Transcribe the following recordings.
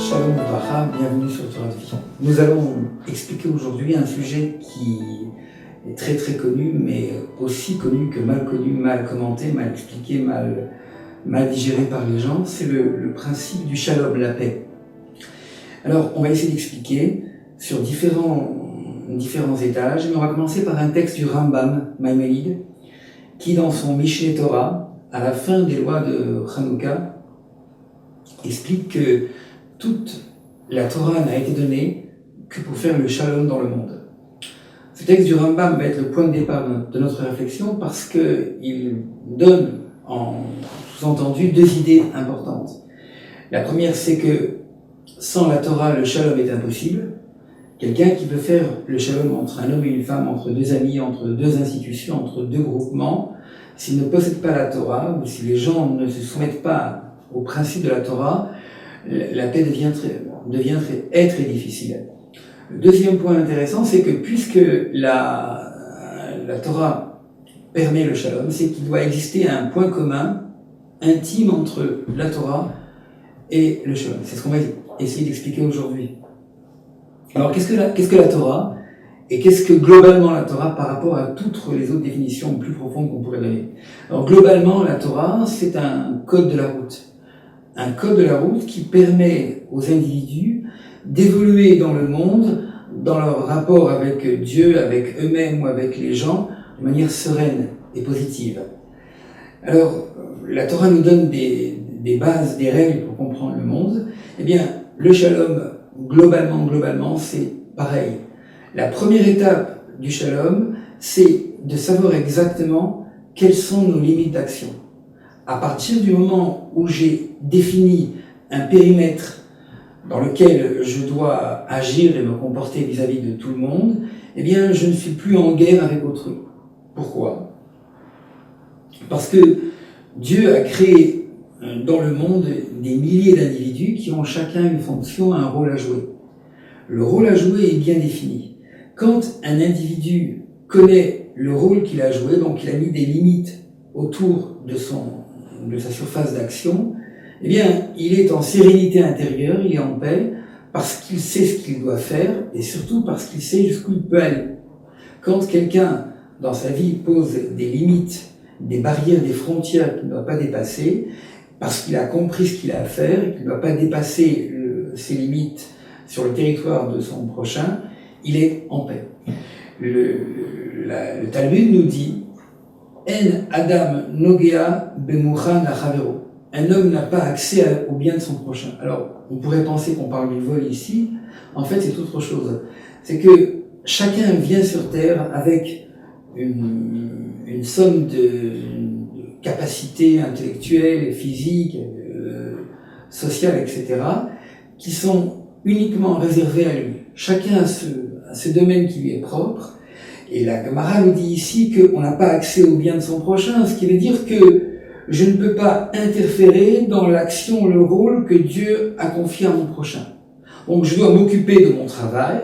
Shalom Uvracha, bienvenue sur Torah de Vie. Nous allons expliquer aujourd'hui un sujet qui est très très connu, mais aussi connu que mal connu, mal commenté, mal expliqué, mal digéré par les gens. C'est le principe du shalom, la paix. Alors, on va essayer d'expliquer sur différents étages, mais on va commencer par un texte du Rambam, Maïmonide, qui dans son Mishneh Torah, à la fin des lois de Hanouka, explique que toute la Torah n'a été donnée que pour faire le shalom dans le monde. Ce texte du Rambam va être le point de départ de notre réflexion parce qu'il donne en sous-entendu deux idées importantes. La première, c'est que sans la Torah, le shalom est impossible. Quelqu'un qui veut faire le shalom entre un homme et une femme, entre deux amis, entre deux institutions, entre deux groupements, s'il ne possède pas la Torah, ou si les gens ne se soumettent pas au principe de la Torah, la paix devient très difficile. Le deuxième point intéressant, c'est que puisque la Torah permet le shalom, c'est qu'il doit exister un point commun, intime entre la Torah et le shalom. C'est ce qu'on va essayer d'expliquer aujourd'hui. Alors, qu'est-ce que la Torah et qu'est-ce que globalement la Torah par rapport à toutes les autres définitions plus profondes qu'on pourrait donner? Alors, globalement, la Torah, c'est un code de la route. Un code de la route qui permet aux individus d'évoluer dans le monde, dans leur rapport avec Dieu, avec eux-mêmes ou avec les gens, de manière sereine et positive. Alors, la Torah nous donne des bases, des règles pour comprendre le monde. Eh bien, le shalom, globalement, c'est pareil. La première étape du shalom, c'est de savoir exactement quelles sont nos limites d'action. À partir du moment où j'ai défini un périmètre dans lequel je dois agir et me comporter vis-à-vis de tout le monde, eh bien, je ne suis plus en guerre avec autrui. Pourquoi? Parce que Dieu a créé dans le monde des milliers d'individus qui ont chacun une fonction, un rôle à jouer. Le rôle à jouer est bien défini. Quand un individu connaît le rôle qu'il a joué, donc il a mis des limites autour de sa surface d'action, eh bien, il est en sérénité intérieure, il est en paix, parce qu'il sait ce qu'il doit faire, et surtout parce qu'il sait jusqu'où il peut aller. Quand quelqu'un, dans sa vie, pose des limites, des barrières, des frontières qu'il ne doit pas dépasser, parce qu'il a compris ce qu'il a à faire, et qu'il ne doit pas dépasser ses limites sur le territoire de son prochain, il est en paix. Le Talmud nous dit En Adam Nogea Bemuchan Achavero. Un homme n'a pas accès au bien de son prochain. Alors, on pourrait penser qu'on parle du vol ici. En fait, c'est autre chose. C'est que chacun vient sur Terre avec une somme de capacités intellectuelles, physiques, sociales, etc., qui sont uniquement réservées à lui. Chacun a ce domaine qui lui est propre. Et la Gemara nous dit ici qu'on n'a pas accès au bien de son prochain, ce qui veut dire que je ne peux pas interférer dans l'action, le rôle que Dieu a confié à mon prochain. Donc je dois m'occuper de mon travail,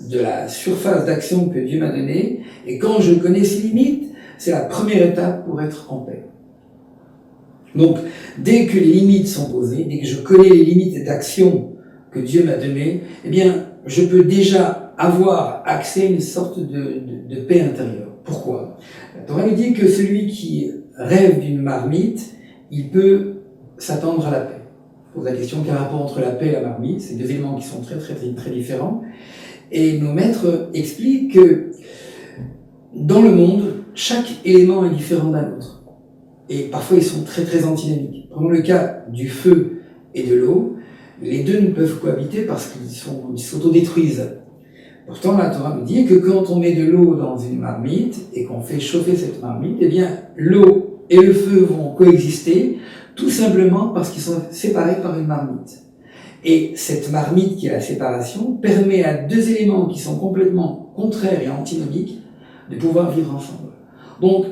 de la surface d'action que Dieu m'a donnée, et quand je connais ses limites, c'est la première étape pour être en paix. Donc, dès que les limites sont posées, dès que je connais les limites d'action que Dieu m'a données, eh bien, je peux déjà avoir accès à une sorte de paix intérieure. Pourquoi? La Torah nous dit que celui qui rêve d'une marmite, il peut s'attendre à la paix. Je pose la question, quel rapport entre la paix et la marmite? C'est deux éléments qui sont très différents. Et nos maîtres expliquent que dans le monde, chaque élément est différent d'un autre. Et parfois, ils sont très antinomiques. Prenons le cas du feu et de l'eau. Les deux ne peuvent cohabiter parce qu'ils s'autodétruisent. Pourtant, la Torah nous dit que quand on met de l'eau dans une marmite et qu'on fait chauffer cette marmite, eh bien, l'eau et le feu vont coexister, tout simplement parce qu'ils sont séparés par une marmite. Et cette marmite qui est la séparation permet à deux éléments qui sont complètement contraires et antinomiques de pouvoir vivre ensemble. Donc,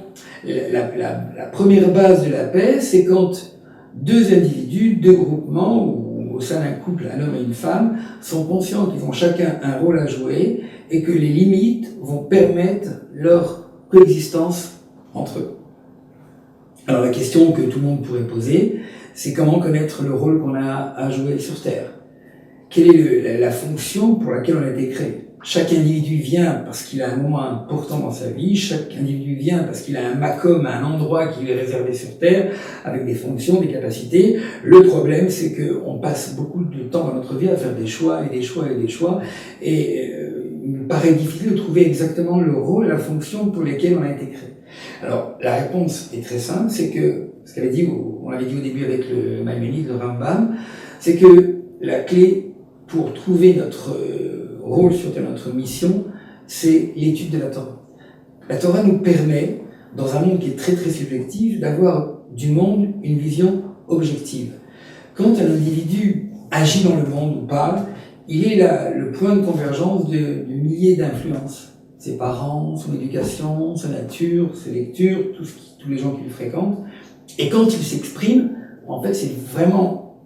la première base de la paix, c'est quand deux individus, deux groupements, ou au sein d'un couple, un homme et une femme, sont conscients qu'ils ont chacun un rôle à jouer et que les limites vont permettre leur coexistence entre eux. Alors la question que tout le monde pourrait poser, c'est comment connaître le rôle qu'on a à jouer sur Terre. quelle est la fonction pour laquelle on a été créé. Chaque individu vient parce qu'il a un moment important dans sa vie, chaque individu vient parce qu'il a un makom, un endroit qui lui est réservé sur Terre, avec des fonctions, des capacités. Le problème, c'est qu'on passe beaucoup de temps dans notre vie à faire des choix et des choix et des choix, et il me paraît difficile de trouver exactement le rôle et la fonction pour lesquels on a été créé. Alors, la réponse est très simple, c'est que, ce qu'avait dit, on l'avait dit au début avec le Maïmonide, le Rambam, c'est que la clé pour trouver notre rôle sur notre mission, c'est l'étude de la Torah. La Torah nous permet, dans un monde qui est très très subjectif, d'avoir du monde une vision objective. Quand un individu agit dans le monde ou parle, il est le point de convergence de milliers d'influences. Ses parents, son éducation, sa nature, ses lectures, tous les gens qui le fréquentent. Et quand il s'exprime, en fait, c'est vraiment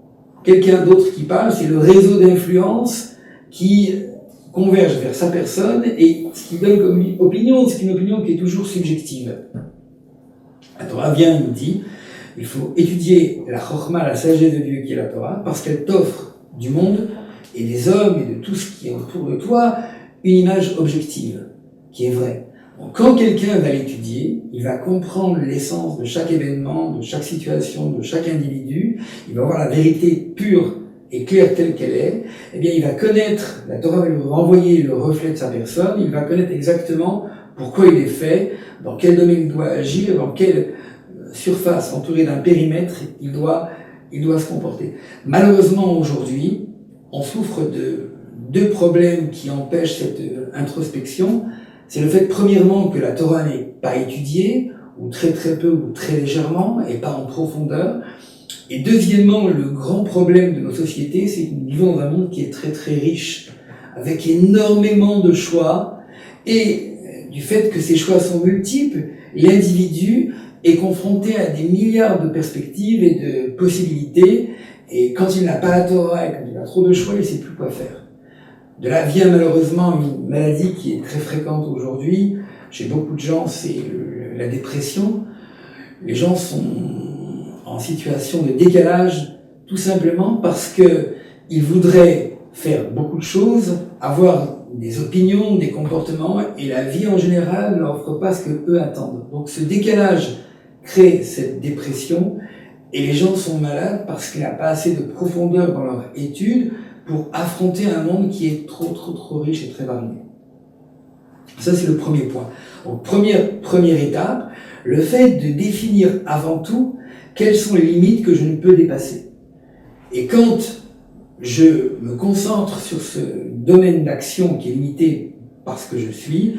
quelqu'un d'autre qui parle, c'est le réseau d'influence qui converge vers sa personne, et ce qu'il donne comme opinion, c'est une opinion qui est toujours subjective. La Torah vient et nous dit, il faut étudier la chorma, la sagesse de Dieu qui est la Torah, parce qu'elle t'offre du monde et des hommes et de tout ce qui est autour de toi une image objective, qui est vraie. Donc, quand quelqu'un va l'étudier, il va comprendre l'essence de chaque événement, de chaque situation, de chaque individu, il va voir la vérité pure et claire telle qu'elle est, eh bien il va connaître, la Torah va lui renvoyer le reflet de sa personne, il va connaître exactement pourquoi il est fait, dans quel domaine il doit agir, dans quelle surface entourée d'un périmètre il doit se comporter. Malheureusement aujourd'hui, on souffre de deux problèmes qui empêchent cette introspection. C'est le fait, premièrement, que la Torah n'est pas étudiée, ou très très peu, ou très légèrement, et pas en profondeur. Et deuxièmement, le grand problème de nos sociétés, c'est que nous vivons dans un monde qui est très très riche, avec énormément de choix, et du fait que ces choix sont multiples, l'individu est confronté à des milliards de perspectives et de possibilités, et quand il n'a pas la Torah et quand il a trop de choix, il ne sait plus quoi faire. De là vient malheureusement une maladie qui est très fréquente aujourd'hui, chez beaucoup de gens, c'est la dépression. Les gens sont en situation de décalage, tout simplement parce que ils voudraient faire beaucoup de choses, avoir des opinions, des comportements, et la vie en général ne leur offre pas ce que eux attendent. Donc ce décalage crée cette dépression, et les gens sont malades parce qu'il n'y a pas assez de profondeur dans leur étude pour affronter un monde qui est trop riche et très varié. Ça, c'est le premier point. Donc, première étape, le fait de définir avant tout quelles sont les limites que je ne peux dépasser. Et quand je me concentre sur ce domaine d'action qui est limité parce que je suis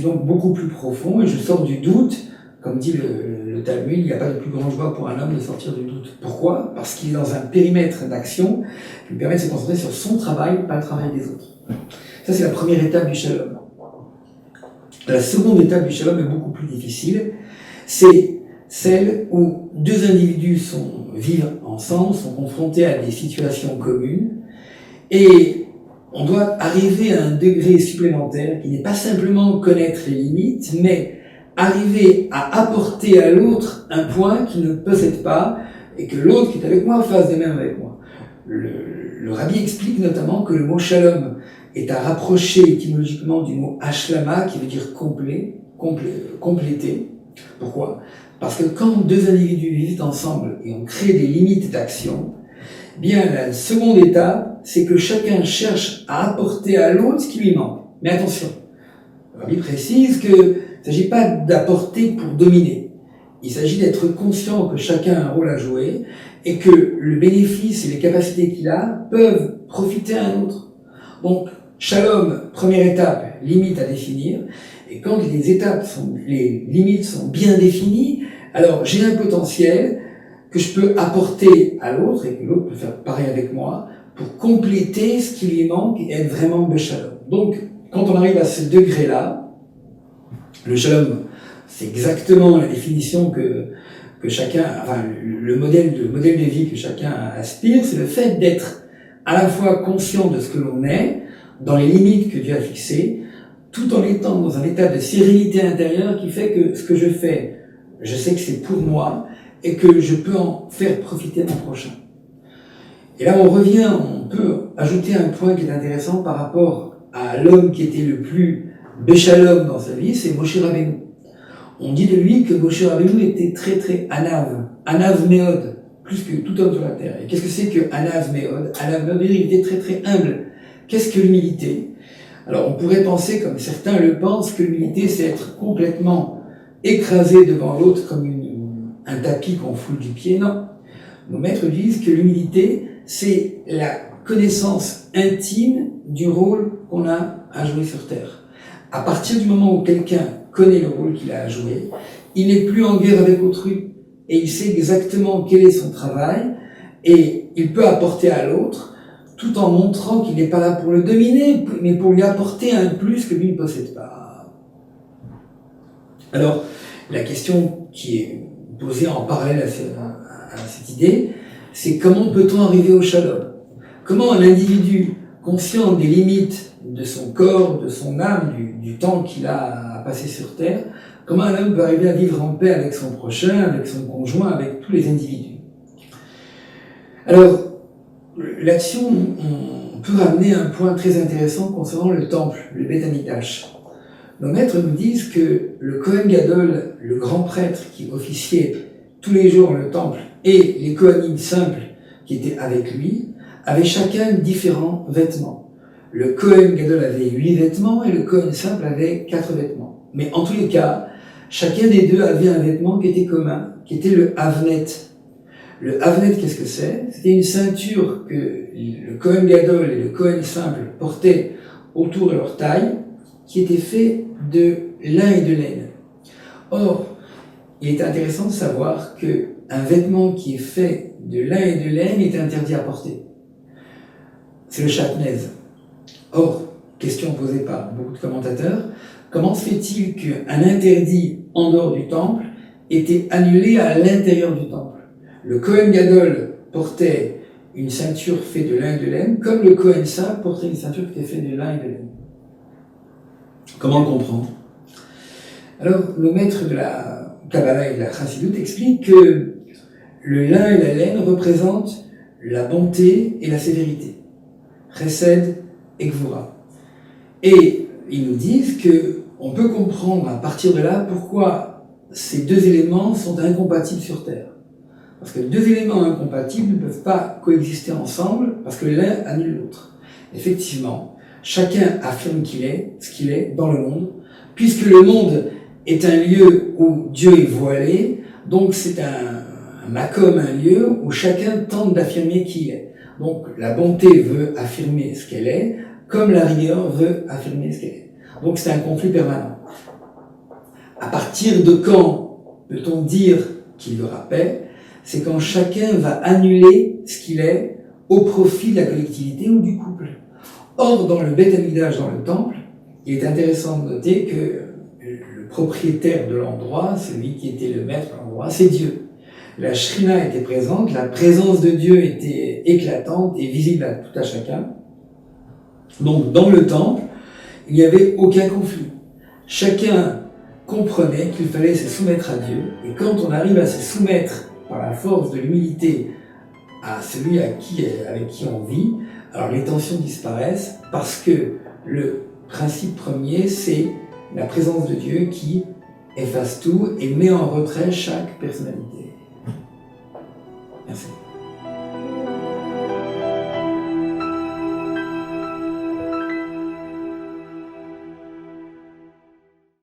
donc beaucoup plus profond et je sors du doute. Comme dit le Talmud, il n'y a pas de plus grande joie pour un homme de sortir du doute. Pourquoi ? Parce qu'il est dans un périmètre d'action qui lui permet de se concentrer sur son travail, pas le travail des autres. Ça, c'est la première étape du shalom. La seconde étape du shalom est beaucoup plus difficile. C'est celle où deux individus vivent ensemble, sont confrontés à des situations communes, et on doit arriver à un degré supplémentaire qui n'est pas simplement connaître les limites, mais arriver à apporter à l'autre un point qui ne possède pas, et que l'autre qui est avec moi fasse de même avec moi. Le Rabbi explique notamment que le mot shalom est à rapprocher étymologiquement du mot ashlama, qui veut dire compléter. Pourquoi ? Parce que quand deux individus vivent ensemble et on crée des limites d'action, bien la seconde étape, c'est que chacun cherche à apporter à l'autre ce qui lui manque. Mais attention, le Rabbi précise que il ne s'agit pas d'apporter pour dominer. Il s'agit d'être conscient que chacun a un rôle à jouer et que le bénéfice et les capacités qu'il a peuvent profiter à un autre. Donc, shalom, première étape, limite à définir. Et quand les limites sont bien définies, alors j'ai un potentiel que je peux apporter à l'autre et que l'autre peut faire pareil avec moi pour compléter ce qui lui manque et être vraiment beshalom. Donc, quand on arrive à ce degré-là, le shalom, c'est exactement la définition que chacun, enfin, le modèle de vie que chacun aspire, c'est le fait d'être à la fois conscient de ce que l'on est, dans les limites que Dieu a fixées, tout en étant dans un état de sérénité intérieure qui fait que ce que je fais, je sais que c'est pour moi, et que je peux en faire profiter mon prochain. Et là, on peut ajouter un point qui est intéressant par rapport à l'homme qui était le plus béchalom dans sa vie, c'est Moshe Rabbeinu. On dit de lui que Moshe Rabbeinu était très très anav méod, plus que tout homme sur la terre. Et qu'est-ce que c'est que anav méod? Anav méod, il était très très humble. Qu'est-ce que l'humilité? Alors on pourrait penser, comme certains le pensent, que l'humilité c'est être complètement écrasé devant l'autre comme un tapis qu'on foule du pied. Non. Nos maîtres disent que l'humilité c'est la connaissance intime du rôle qu'on a à jouer sur terre. À partir du moment où quelqu'un connaît le rôle qu'il a à jouer, il n'est plus en guerre avec autrui et il sait exactement quel est son travail et il peut apporter à l'autre tout en montrant qu'il n'est pas là pour le dominer, mais pour lui apporter un plus que lui ne possède pas. Alors, la question qui est posée en parallèle à cette idée, c'est comment peut-on arriver au shalom? Comment un individu conscient des limites de son corps, de son âme, du temps qu'il a à passer sur terre, comment un homme peut arriver à vivre en paix avec son prochain, avec son conjoint, avec tous les individus? Alors, là-dessus, on peut ramener un point très intéressant concernant le temple, le Beth Amikdash. Nos maîtres nous disent que le Kohen Gadol, le grand prêtre qui officiait tous les jours le temple, et les Kohanim simples qui étaient avec lui, avaient chacun différents vêtements. Le Kohen Gadol avait 8 vêtements et le Kohen simple avait 4 vêtements. Mais en tous les cas, chacun des deux avait un vêtement qui était commun, qui était le Havnet. Le Havnet, qu'est-ce que c'est? C'était une ceinture que le Kohen Gadol et le Kohen simple portaient autour de leur taille, qui était fait de lin et de laine. Or, il est intéressant de savoir qu'un vêtement qui est fait de lin et de laine est interdit à porter. C'est le chatnez. Or, question posée par beaucoup de commentateurs, comment se fait-il qu'un interdit en dehors du temple était annulé à l'intérieur du temple? Le Kohen Gadol portait une ceinture faite de lin et de laine, comme le Kohen simple portait une ceinture qui était faite de lin et de laine. Comment le comprendre? Alors, nos maîtres de la Kabbalah et de la Chassidut expliquent que le lin et la laine représentent la bonté et la sévérité. Chesed et Gvura. Et ils nous disent que on peut comprendre à partir de là pourquoi ces deux éléments sont incompatibles sur Terre. Parce que deux éléments incompatibles ne peuvent pas coexister ensemble parce que l'un annule l'autre. Effectivement, chacun affirme qu'il est ce qu'il est dans le monde, puisque le monde est un lieu où Dieu est voilé, donc c'est un makom, un lieu où chacun tente d'affirmer qui il est. Donc la bonté veut affirmer ce qu'elle est, comme la rigueur veut affirmer ce qu'elle est. Donc c'est un conflit permanent. À partir de quand peut-on dire qu'il y aura paix? C'est quand chacun va annuler ce qu'il est au profit de la collectivité ou du couple. Or, dans le Beth Amikdash, dans le temple, il est intéressant de noter que le propriétaire de l'endroit, celui qui était le maître de l'endroit, c'est Dieu. La Shrina était présente, la présence de Dieu était éclatante et visible à tout à chacun. Donc, dans le temple, il n'y avait aucun conflit. Chacun comprenait qu'il fallait se soumettre à Dieu, et quand on arrive à se soumettre par la force de l'humilité à celui avec qui on vit, alors les tensions disparaissent parce que le principe premier, c'est la présence de Dieu qui efface tout et met en retrait chaque personnalité.